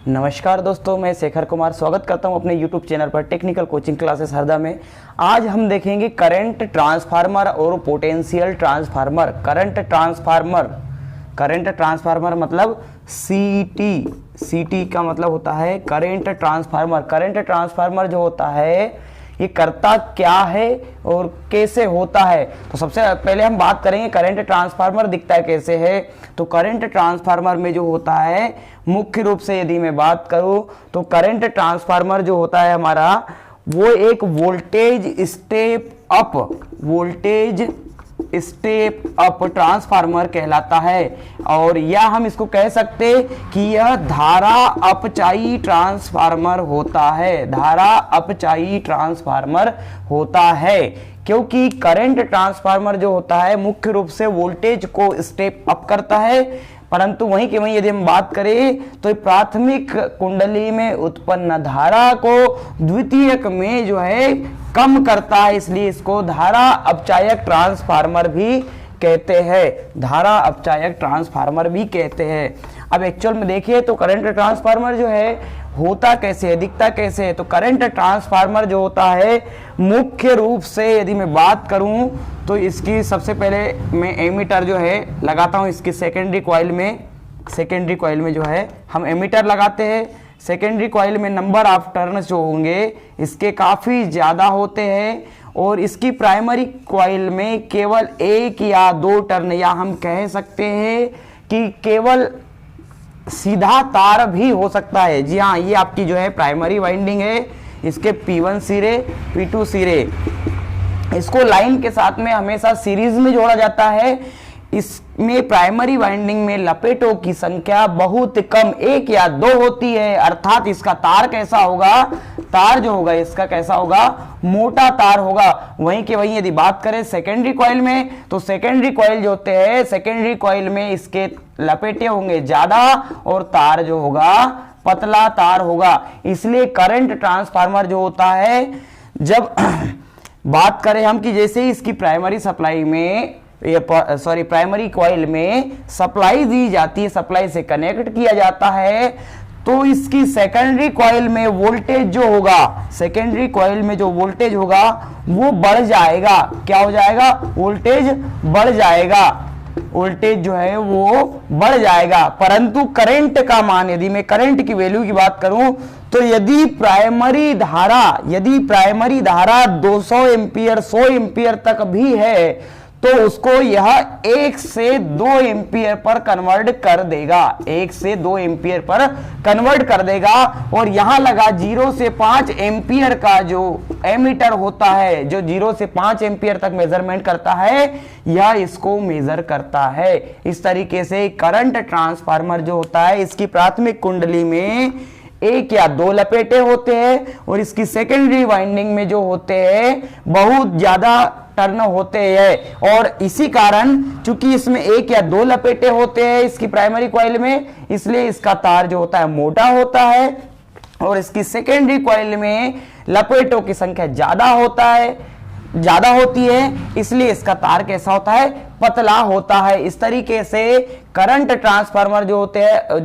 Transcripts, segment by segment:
नमस्कार दोस्तों, मैं शेखर कुमार स्वागत करता हूं अपने YouTube चैनल पर टेक्निकल कोचिंग क्लासेस हरदा में। आज हम देखेंगे करंट ट्रांसफार्मर और पोटेंशियल ट्रांसफार्मर। करंट ट्रांसफार्मर मतलब सीटी का मतलब होता है करंट ट्रांसफार्मर। करंट ट्रांसफार्मर जो होता है ये करता क्या है और कैसे होता है। तो सबसे पहले हम बात करेंगे करंट ट्रांसफार्मर दिखता है कैसे है। तो करंट ट्रांसफार्मर में जो होता है, मुख्य रूप से यदि मैं बात करूं तो करंट ट्रांसफार्मर जो होता है हमारा, वो एक वोल्टेज स्टेप अप ट्रांसफार्मर कहलाता है। और या हम इसको कह सकते कि यह धारा अपचायी ट्रांसफार्मर होता है। धारा अपचायी ट्रांसफार्मर होता है क्योंकि करंट ट्रांसफार्मर जो होता है मुख्य रूप से वोल्टेज को स्टेप अप करता है, परंतु वहीं के वहीं यदि हम बात करें तो प्राथमिक कुंडली में उत्पन्न धारा को द्वितीयक में जो है कम करता है, इसलिए इसको धारा अपचायक ट्रांसफार्मर भी कहते हैं। धारा अपचायक ट्रांसफार्मर भी कहते हैं। अब एक्चुअल में देखिए तो करंट ट्रांसफार्मर जो है होता कैसे है, दिखता कैसे है। तो करंट ट्रांसफार्मर जो होता है मुख्य रूप से यदि मैं बात करूं तो इसकी सबसे पहले मैं एमीटर जो है लगाता हूं। इसकी सेकेंडरी कॉइल में जो है हम एमीटर लगाते हैं। सेकेंडरी कॉइल में नंबर ऑफ टर्न्स जो होंगे इसके काफ़ी ज़्यादा होते हैं और इसकी प्राइमरी कॉइल में केवल एक या दो टर्न, या हम कह सकते हैं कि केवल सीधा तार भी हो सकता है। जी हाँ, ये आपकी जो है प्राइमरी वाइंडिंग है। इसके P1 सिरे, P2 सिरे, इसको लाइन के साथ में हमेशा सीरीज में जोड़ा जाता है। इसमें प्राइमरी वाइंडिंग में लपेटों की संख्या बहुत कम, एक या दो होती है। अर्थात इसका तार कैसा होगा, तार जो होगा इसका कैसा होगा, मोटा तार होगा। वहीं के वहीं यदि बात करें सेकेंडरी कॉइल में, तो सेकेंडरी कॉइल जो होते हैं, सेकेंडरी कॉइल में इसके लपेटे होंगे ज्यादा और तार जो होगा पतला तार होगा। इसलिए करंट ट्रांसफार्मर जो होता है, जब बात करें हम कि जैसे ही इसकी प्राइमरी कॉइल में सप्लाई दी जाती है, सप्लाई से कनेक्ट किया जाता है, तो इसकी सेकेंडरी कॉइल में वोल्टेज जो होगा, सेकेंडरी कॉइल में जो वोल्टेज होगा वो बढ़ जाएगा। क्या हो जाएगा, वोल्टेज बढ़ जाएगा, वोल्टेज जो है वो बढ़ जाएगा। परंतु करंट का मान, यदि मैं करंट की वैल्यू की बात करूं तो यदि प्राइमरी धारा 200 एम्पियर 100 एम्पियर तक भी है तो उसको यह 1 से 2 एम्पियर पर कन्वर्ट कर देगा, 1 से 2 एम्पियर पर कन्वर्ट कर देगा। और यहां लगा 0 से 5 एम्पियर का जो एमीटर होता है, जो 0 से 5 एम्पियर तक मेजरमेंट करता है, यह इसको मेजर करता है। इस तरीके से करंट ट्रांसफार्मर जो होता है, इसकी प्राथमिक कुंडली में एक या दो लपेटे होते हैं और इसकी सेकेंडरी वाइंडिंग में जो होते हैं बहुत ज्यादा टर्न होते हैं। और इसी कारण चूंकि इसमें एक या दो लपेटे होते हैं इसकी प्राइमरी कॉइल में, इसलिए इसका तार जो होता है मोटा होता है और इसकी सेकेंडरी कॉइल में लपेटों की संख्या ज्यादा होती है, इसलिए इसका तार कैसा होता है, पतला होता है। इस तरीके से करंट ट्रांसफार्मर जो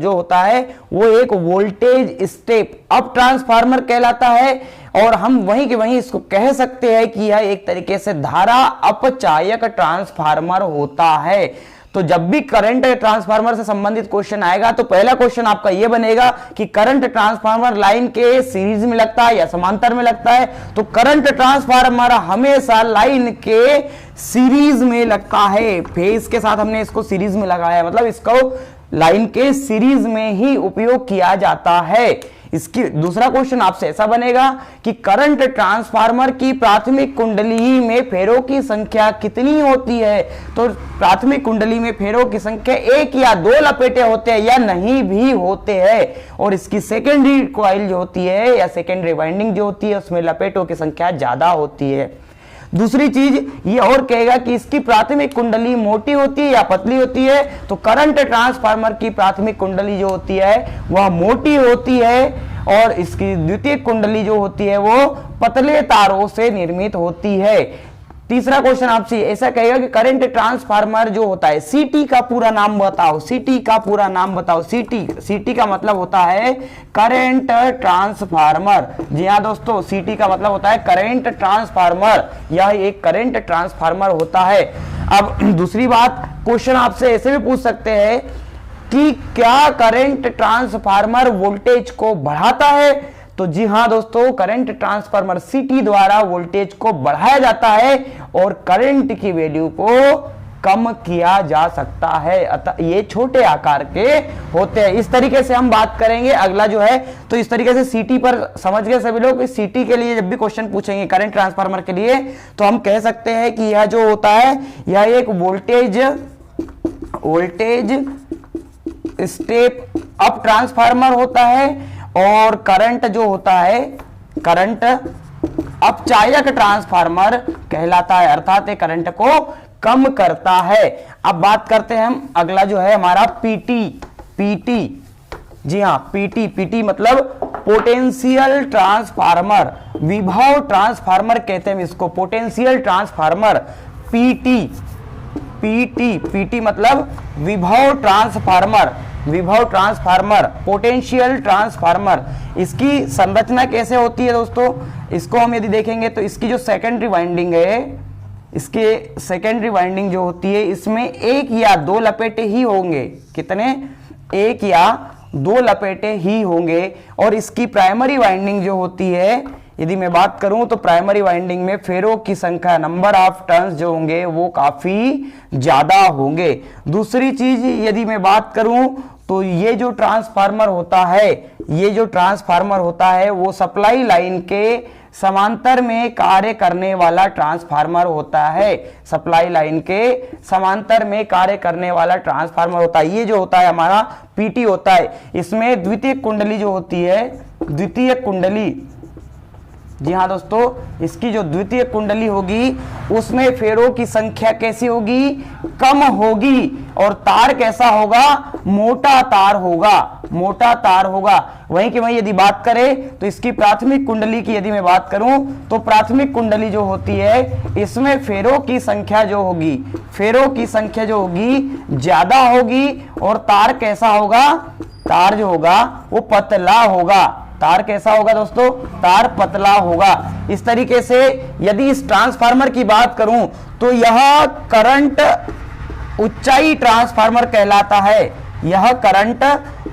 होता है वो एक वोल्टेज स्टेप अप ट्रांसफार्मर कहलाता है। और हम वहीं के वहीं इसको कह सकते हैं कि यह एक तरीके से धारा अपचायक ट्रांसफार्मर होता है। तो जब भी करंट ट्रांसफार्मर से संबंधित क्वेश्चन आएगा तो पहला क्वेश्चन आपका यह बनेगा कि करंट ट्रांसफार्मर लाइन के सीरीज में लगता है या समांतर में लगता है। तो करंट ट्रांसफार्मर हमेशा लाइन के सीरीज में लगता है। फेज के साथ हमने इसको सीरीज में लगाया, मतलब इसको लाइन के सीरीज में ही उपयोग किया जाता है। इसकी दूसरा क्वेश्चन आपसे ऐसा बनेगा कि करंट ट्रांसफार्मर की प्राथमिक कुंडली में फेरों की संख्या कितनी होती है। तो प्राथमिक कुंडली में फेरों की संख्या एक या दो लपेटे होते हैं या नहीं भी होते हैं। और इसकी सेकेंडरी कॉइल जो होती है या सेकेंडरी वाइंडिंग जो होती है उसमें लपेटों की संख्या ज्यादा होती है। दूसरी चीज ये और कहेगा कि इसकी प्राथमिक कुंडली मोटी होती है या पतली होती है। तो करंट ट्रांसफार्मर की प्राथमिक कुंडली जो होती है वह मोटी होती है और इसकी द्वितीयक कुंडली जो होती है वो पतले तारों से निर्मित होती है। तीसरा क्वेश्चन आपसे ऐसा कहेगा कि करंट ट्रांसफार्मर जो होता है, सीटी का पूरा नाम बताओ, सीटी का पूरा नाम बताओ। सीटी का मतलब होता है करंट ट्रांसफार्मर। जी हाँ दोस्तों, सीटी का मतलब होता है करंट ट्रांसफार्मर, यह एक करंट ट्रांसफार्मर होता है। अब दूसरी बात, क्वेश्चन आपसे ऐसे भी पूछ सकते हैं कि क्या करंट ट्रांसफार्मर वोल्टेज को बढ़ाता है? तो जी हां दोस्तों, करंट ट्रांसफार्मर सीटी द्वारा वोल्टेज को बढ़ाया जाता है और करंट की वैल्यू को कम किया जा सकता है। अतः ये छोटे आकार के होते हैं। इस तरीके से हम बात करेंगे। अगला जो है, तो इस तरीके से सीटी पर समझ गए सभी लोग। सीटी के लिए जब भी क्वेश्चन पूछेंगे करंट ट्रांसफार्मर के लिए, तो हम कह सकते हैं कि यह जो होता है, यह एक वोल्टेज स्टेप अप ट्रांसफार्मर होता है और करंट जो होता है, करंट अपचायक ट्रांसफार्मर कहलाता है, अर्थात ये करंट को कम करता है। अब बात करते हैं हम, अगला जो है हमारा पीटी। जी हाँ, पीटी मतलब पोटेंशियल ट्रांसफार्मर, विभव ट्रांसफार्मर कहते हैं इसको, पोटेंशियल ट्रांसफार्मर। पीटी मतलब विभव ट्रांसफार्मर, पोटेंशियल ट्रांसफार्मर। इसकी संरचना कैसे होती है दोस्तों? इसको हम यदि देखेंगे तो इसकी जो सेकेंडरी वाइंडिंग है, इसके सेकेंडरी वाइंडिंग जो होती है, इसमें एक या दो लपेटे ही होंगे। कितने? एक या दो लपेटे ही होंगे। और इसकी प्राइमरी वाइंडिंग जो होती है, यदि मैं बात करूं तो प्राइमरी वाइंडिंग में फेरों की संख्या, नंबर ऑफ टर्न्स जो होंगे वो काफी ज्यादा होंगे। दूसरी चीज यदि मैं बात करूं तो ये जो ट्रांसफार्मर होता है वो सप्लाई लाइन के समांतर में कार्य करने वाला ट्रांसफार्मर होता है। सप्लाई लाइन के समांतर में कार्य करने वाला ट्रांसफार्मर होता है। ये जो होता है हमारा पीटी होता है। इसमें द्वितीयक कुंडली जो होती है, द्वितीयक कुंडली, जी हाँ दोस्तों, इसकी जो द्वितीय कुंडली होगी उसमें फेरों की संख्या कैसी होगी? कम होगी। और तार कैसा होगा? मोटा तार होगा। वहीं की वहीं यदि बात करें तो इसकी प्राथमिक कुंडली की यदि मैं बात करूं तो प्राथमिक कुंडली जो होती है, इसमें फेरों की संख्या जो होगी ज्यादा होगी। और तार कैसा होगा? तार जो होगा वो पतला होगा। तार कैसा होगा दोस्तों? तार पतला होगा। इस तरीके से यदि इस ट्रांसफार्मर की बात करूं तो यह करंट ऊंचाई ट्रांसफार्मर कहलाता है। यह करंट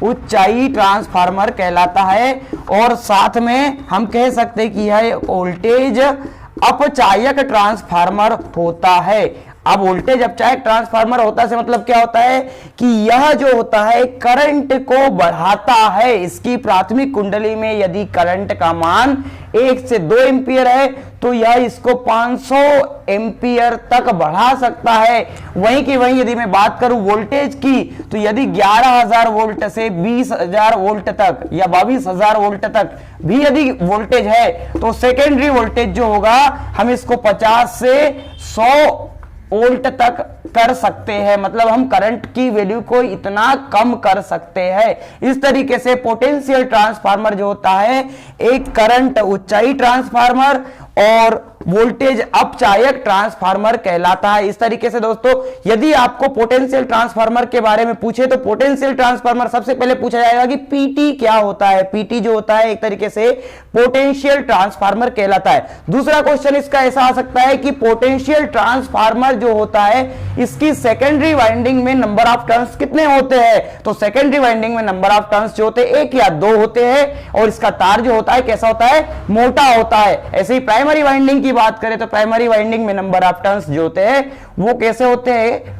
ऊंचाई ट्रांसफार्मर कहलाता है। और साथ में हम कह सकते हैं कि यह वोल्टेज अपचायक ट्रांसफार्मर होता है। अब वोल्टेज अपचायक ट्रांसफार्मर होता से मतलब क्या होता है कि यह जो होता है करंट को बढ़ाता है। इसकी प्राथमिक कुंडली में यदि करंट का मान 1 से 2 एम्पियर है तो यह इसको 500 एम्पियर तक बढ़ा सकता है। वहीं की वहीं यदि मैं बात करूं वोल्टेज की, तो यदि 11,000 वोल्ट से 20,000 वोल्ट तक या 22,000 वोल्ट तक भी यदि वोल्टेज है तो सेकेंडरी वोल्टेज जो होगा हम इसको 50 से 100 वोल्ट तक कर सकते हैं। मतलब हम करंट की वैल्यू को इतना कम कर सकते हैं। इस तरीके से पोटेंशियल ट्रांसफार्मर जो होता है एक करंट ऊंचाई ट्रांसफार्मर और वोल्टेज अपचायक ट्रांसफार्मर कहलाता है। इस तरीके से दोस्तों यदि आपको पोटेंशियल ट्रांसफार्मर के बारे में पूछे तो पोटेंशियल ट्रांसफार्मर सबसे पहले पूछा जाएगा कि पीटी क्या होता है। पीटी जो होता है एक तरीके से पोटेंशियल ट्रांसफार्मर कहलाता है। दूसरा क्वेश्चन इसका ऐसा आ सकता है कि पोटेंशियल ट्रांसफार्मर जो होता है इसकी सेकेंडरी वाइंडिंग में नंबर ऑफ टर्न्स कितने होते हैं? तो सेकेंडरी वाइंडिंग में नंबर ऑफ टर्न्स जो होते हैं 1 या 2 होते हैं। और इसका तार जो होता है कैसा होता है? मोटा होता है। ऐसे ही प्राइमरी वाइंडिंग की बात करें तो प्राइमरी वाइंडिंग में नंबर ऑफ टर्न्स जो होते हैं वो कैसे होते हैं?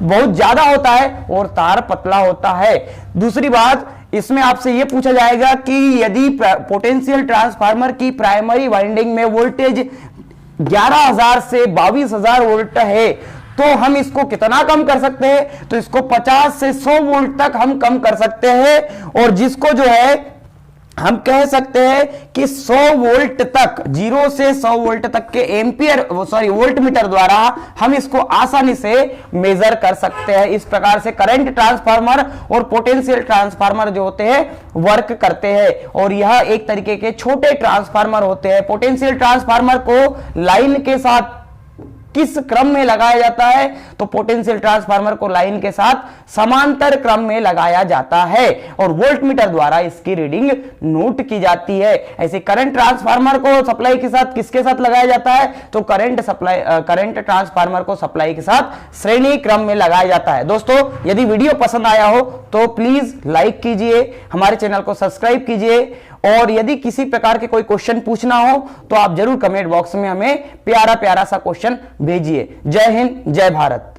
बहुत ज्यादा होता है और तार पतला होता है। दूसरी बात, इसमें आपसे यह पूछा जाएगा कि यदि पोटेंशियल ट्रांसफार्मर की प्राइमरी वाइंडिंग में वोल्टेज 11,000 से 22,000 वोल्ट है तो हम इसको कितना कम कर सकते हैं? तो इसको 50 से 100 वोल्ट तक हम कम कर सकते हैं। और जिसको जो है हम कह सकते हैं कि 100 वोल्ट तक, 0 से 100 वोल्ट तक के एम्पियर वोल्ट मीटर द्वारा हम इसको आसानी से मेजर कर सकते हैं। इस प्रकार से करंट ट्रांसफार्मर और पोटेंशियल ट्रांसफार्मर जो होते हैं वर्क करते हैं। और यह एक तरीके के छोटे ट्रांसफार्मर होते हैं। पोटेंशियल ट्रांसफार्मर को लाइन के साथ किस क्रम में लगाया जाता है? तो पोटेंशियल ट्रांसफार्मर को लाइन के साथ समांतर क्रम में लगाया जाता है और वोल्टमीटर द्वारा इसकी रीडिंग नोट की जाती है। ऐसे करंट ट्रांसफार्मर को सप्लाई के साथ किसके साथ लगाया जाता है? तो करंट ट्रांसफार्मर को सप्लाई के साथ श्रेणी क्रम में लगाया जाता है। दोस्तों, यदि वीडियो पसंद आया हो तो प्लीज लाइक कीजिए, हमारे चैनल को सब्सक्राइब कीजिए और यदि किसी प्रकार के कोई क्वेश्चन पूछना हो तो आप जरूर कमेंट बॉक्स में हमें प्यारा प्यारा सा क्वेश्चन भेजिए। जय हिंद, जय भारत।